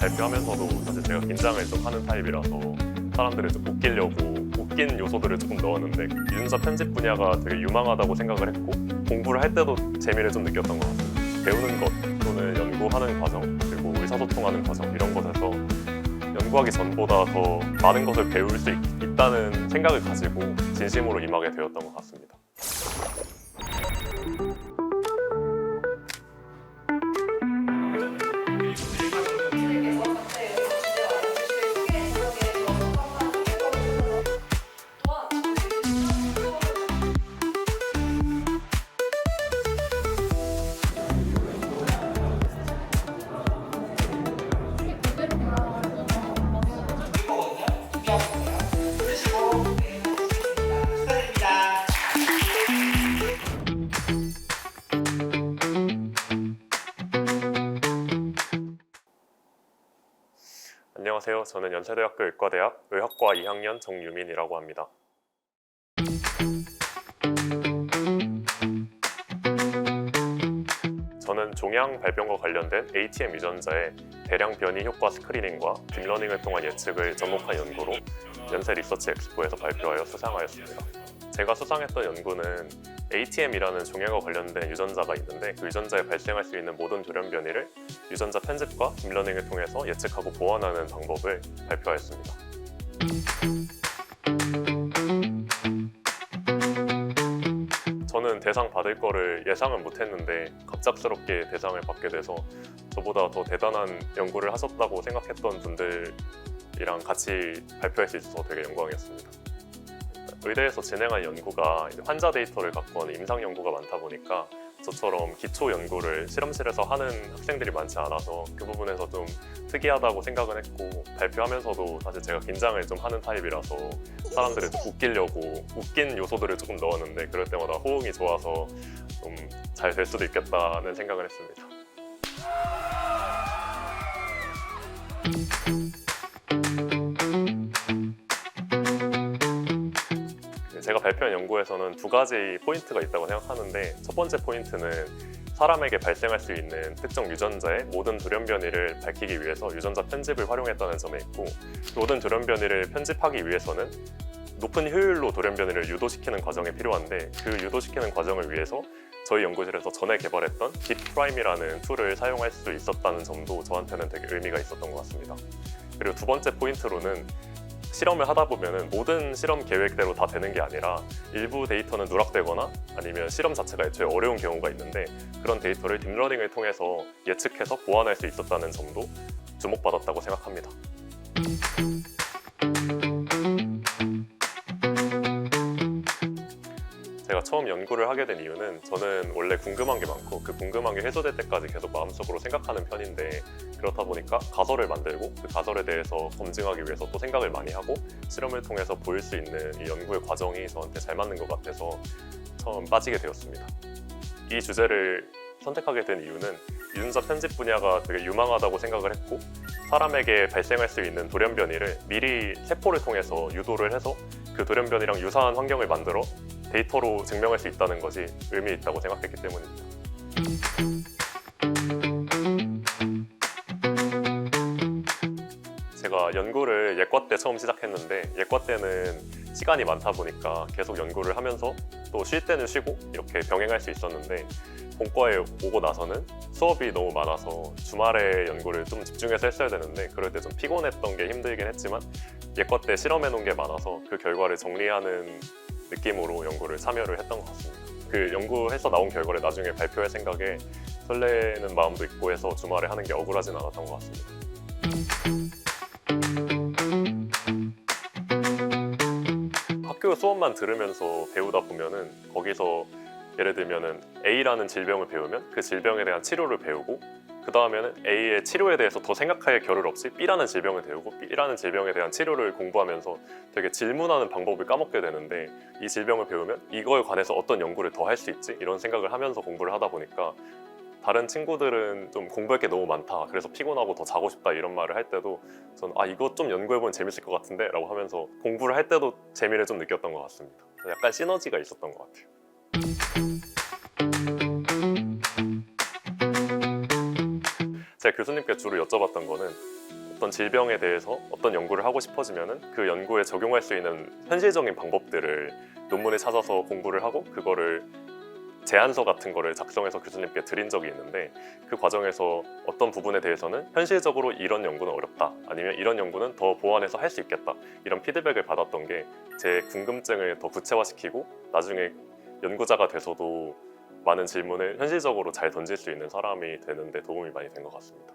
발표하면서도 사실 제가 긴장을 좀 하는 타입이라서 사람들을 좀 웃기려고 웃긴 요소들을 조금 넣었는데 유전자 편집 분야가 되게 유망하다고 생각을 했고 공부를 할 때도 재미를 좀 느꼈던 것 같아요. 배우는 것 또는 연구하는 과정 그리고 의사소통하는 과정 이런 것에서 연구하기 전보다 더 많은 것을 배울 수 있다는 생각을 가지고 진심으로 임하게 되었던 것 같습니다. 안녕하세요. 저는 연세대학교 의과대학 의학과 2학년 정유민이라고 합니다. 저는 종양 발병과 관련된 ATM 유전자의 대량 변이 효과 스크리닝과 딥러닝을 통한 예측을 접목한 연구로 연세 리서치 엑스포에서 발표하여 수상하였습니다. 제가 수상했던 연구는 ATM이라는 종양과 관련된 유전자가 있는데 그 유전자에 발생할 수 있는 모든 돌연 변이를 유전자 편집과 딥러닝을 통해서 예측하고 보완하는 방법을 발표하였습니다. 저는 대상 받을 거를 예상은 못했는데 갑작스럽게 대상을 받게 돼서 저보다 더 대단한 연구를 하셨다고 생각했던 분들이랑 같이 발표할 수 있어서 되게 영광이었습니다. 의대에서 진행한 연구가 환자 데이터를 갖고 하는 임상 연구가 많다 보니까 저처럼 기초 연구를 실험실에서 하는 학생들이 많지 않아서 그 부분에서 좀 특이하다고 생각은 했고 발표하면서도 사실 제가 긴장을 좀 하는 타입이라서 사람들을 좀 웃기려고 웃긴 요소들을 조금 넣었는데 그럴 때마다 호응이 좋아서 좀 잘 될 수도 있겠다는 생각을 했습니다. 제가 발표한 연구에서는 두 가지 포인트가 있다고 생각하는데 첫 번째 포인트는 사람에게 발생할 수 있는 특정 유전자의 모든 돌연 변이를 밝히기 위해서 유전자 편집을 활용했다는 점에 있고 모든 돌연 변이를 편집하기 위해서는 높은 효율로 돌연 변이를 유도시키는 과정이 필요한데 그 유도시키는 과정을 위해서 저희 연구실에서 전에 개발했던 딥프라임이라는 툴을 사용할 수 있었다는 점도 저한테는 되게 의미가 있었던 것 같습니다. 그리고 두 번째 포인트로는 실험을 하다 보면 모든 실험 계획대로 다 되는 게 아니라 일부 데이터는 누락되거나 아니면 실험 자체가 애초에 어려운 경우가 있는데 그런 데이터를 딥러닝을 통해서 예측해서 보완할 수 있었다는 점도 주목받았다고 생각합니다. 제가 처음 연구를 하게 된 이유는 저는 원래 궁금한 게 많고 그 궁금한 게 해소될 때까지 계속 마음속으로 생각하는 편인데 그렇다 보니까 가설을 만들고 그 가설에 대해서 검증하기 위해서 또 생각을 많이 하고 실험을 통해서 보일 수 있는 이 연구의 과정이 저한테 잘 맞는 것 같아서 처음 빠지게 되었습니다. 이 주제를 선택하게 된 이유는 유전자 편집 분야가 되게 유망하다고 생각을 했고 사람에게 발생할 수 있는 돌연 변이를 미리 세포를 통해서 유도를 해서 그 돌연 변이랑 유사한 환경을 만들어 데이터로 증명할 수 있다는 것이 의미 있다고 생각했기 때문입니다. 제가 연구를 예과 때 처음 시작했는데 예과 때는 시간이 많다 보니까 계속 연구를 하면서 또 쉴 때는 쉬고 이렇게 병행할 수 있었는데 본과에 오고 나서는 수업이 너무 많아서 주말에 연구를 좀 집중해서 했어야 되는데 그럴 때 좀 피곤했던 게 힘들긴 했지만 예과 때 실험해 놓은 게 많아서 그 결과를 정리하는 느낌으로 연구를 참여를 했던 것 같습니다. 그 연구해서 나온 결과를 나중에 발표할 생각에 설레는 마음도 있고 해서 주말에 하는 게 억울하진 않았던 것 같습니다. 학교 수업만 들으면서 배우다 보면은 거기서 예를 들면은 A라는 질병을 배우면 그 질병에 대한 치료를 배우고 그 다음에는 A의 치료에 대해서 더 생각할 겨를 없이 B라는 질병을 배우고 B라는 질병에 대한 치료를 공부하면서 되게 질문하는 방법을 까먹게 되는데 이 질병을 배우면 이거에 관해서 어떤 연구를 더 할 수 있지? 이런 생각을 하면서 공부를 하다 보니까 다른 친구들은 좀 공부할 게 너무 많다 그래서 피곤하고 더 자고 싶다 이런 말을 할 때도 저는 이거 좀 연구해보면 재밌을 것 같은데 라고 하면서 공부를 할 때도 재미를 좀 느꼈던 것 같습니다. 약간 시너지가 있었던 것 같아요. 제가 교수님께 주로 여쭤봤던 거는 어떤 질병에 대해서 어떤 연구를 하고 싶어지면은 그 연구에 적용할 수 있는 현실적인 방법들을 논문에 찾아서 공부를 하고 그거를 제안서 같은 거를 작성해서 교수님께 드린 적이 있는데 그 과정에서 어떤 부분에 대해서는 현실적으로 이런 연구는 어렵다 아니면 이런 연구는 더 보완해서 할 수 있겠다 이런 피드백을 받았던 게 제 궁금증을 더 구체화시키고 나중에 연구자가 돼서도 많은 질문을 현실적으로 잘 던질 수 있는 사람이 되는데 도움이 많이 된 것 같습니다.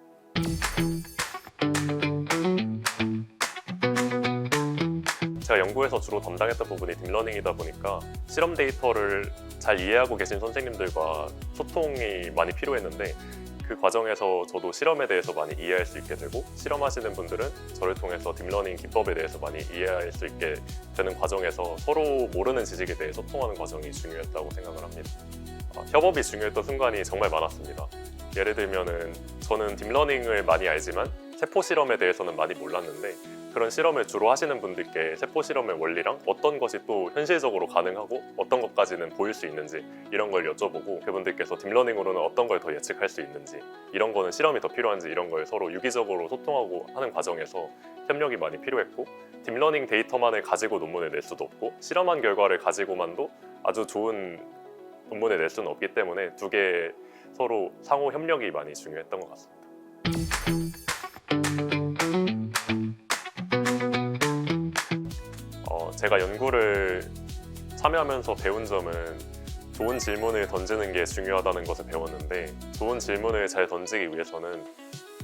제가 연구에서 주로 담당했던 부분이 딥러닝이다 보니까 실험 데이터를 잘 이해하고 계신 선생님들과 소통이 많이 필요했는데 그 과정에서 저도 실험에 대해서 많이 이해할 수 있게 되고 실험하시는 분들은 저를 통해서 딥러닝 기법에 대해서 많이 이해할 수 있게 되는 과정에서 서로 모르는 지식에 대해 소통하는 과정이 중요했다고 생각을 합니다. 협업이 중요했던 순간이 정말 많았습니다. 예를 들면은 저는 딥러닝을 많이 알지만 세포 실험에 대해서는 많이 몰랐는데 그런 실험을 주로 하시는 분들께 세포 실험의 원리랑 어떤 것이 또 현실적으로 가능하고 어떤 것까지는 보일 수 있는지 이런 걸 여쭤보고 그분들께서 딥러닝으로는 어떤 걸 더 예측할 수 있는지 이런 거는 실험이 더 필요한지 이런 걸 서로 유기적으로 소통하고 하는 과정에서 협력이 많이 필요했고 딥러닝 데이터만을 가지고 논문을 낼 수도 없고 실험한 결과를 가지고만도 아주 좋은 논문을 낼 수는 없기 때문에 두 개 서로 상호 협력이 많이 중요했던 것 같습니다. 제가 연구를 참여하면서 배운 점은 좋은 질문을 던지는 게 중요하다는 것을 배웠는데 좋은 질문을 잘 던지기 위해서는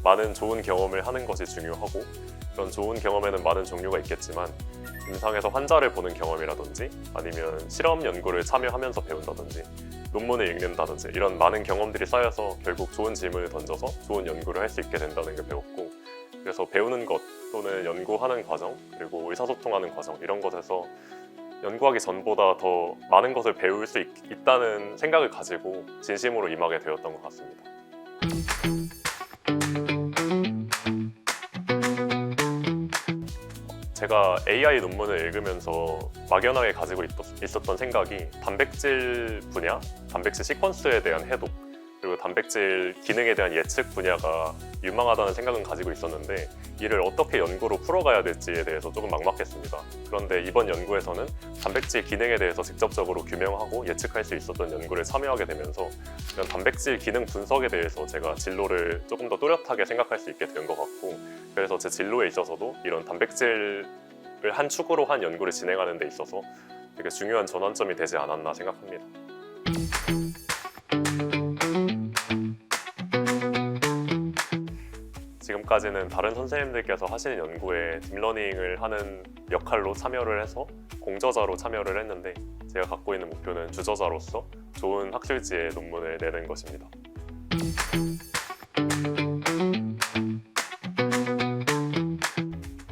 많은 좋은 경험을 하는 것이 중요하고 그런 좋은 경험에는 많은 종류가 있겠지만 임상에서 환자를 보는 경험이라든지 아니면 실험 연구를 참여하면서 배운다든지 논문을 읽는다든지 이런 많은 경험들이 쌓여서 결국 좋은 질문을 던져서 좋은 연구를 할 수 있게 된다는 걸 배웠고 그래서 배우는 것 또는 연구하는 과정 그리고 의사소통하는 과정 이런 것에서 연구하기 전보다 더 많은 것을 배울 수 있다는 생각을 가지고 진심으로 임하게 되었던 것 같습니다. 제가 AI 논문을 읽으면서 막연하게 가지고 있었던 생각이 단백질 분야, 단백질 시퀀스에 대한 해독 그리고 단백질 기능에 대한 예측 분야가 유망하다는 생각은 가지고 있었는데 이를 어떻게 연구로 풀어가야 될지에 대해서 조금 막막했습니다. 그런데 이번 연구에서는 단백질 기능에 대해서 직접적으로 규명하고 예측할 수 있었던 연구를 참여하게 되면서 이런 단백질 기능 분석에 대해서 제가 진로를 조금 더 또렷하게 생각할 수 있게 된 것 같고 그래서 제 진로에 있어서도 이런 단백질을 한 축으로 한 연구를 진행하는 데 있어서 되게 중요한 전환점이 되지 않았나 생각합니다. 지금까지는 다른 선생님들께서 하시는 연구에 딥러닝을 하는 역할로 참여를 해서 공저자로 참여를 했는데 제가 갖고 있는 목표는 주저자로서 좋은 학술지에 논문을 내는 것입니다.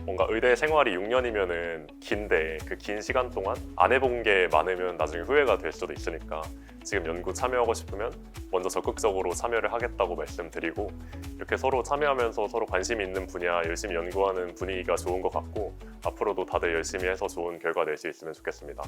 뭔가 의대 생활이 6년이면은 긴데 그 긴 시간 동안 안 해본 게 많으면 나중에 후회가 될 수도 있으니까 지금 연구 참여하고 싶으면 먼저 적극적으로 참여를 하겠다고 말씀드리고 이렇게 서로 참여하면서 서로 관심이 있는 분야 열심히 연구하는 분위기가 좋은 것 같고 앞으로도 다들 열심히 해서 좋은 결과 낼 수 있으면 좋겠습니다.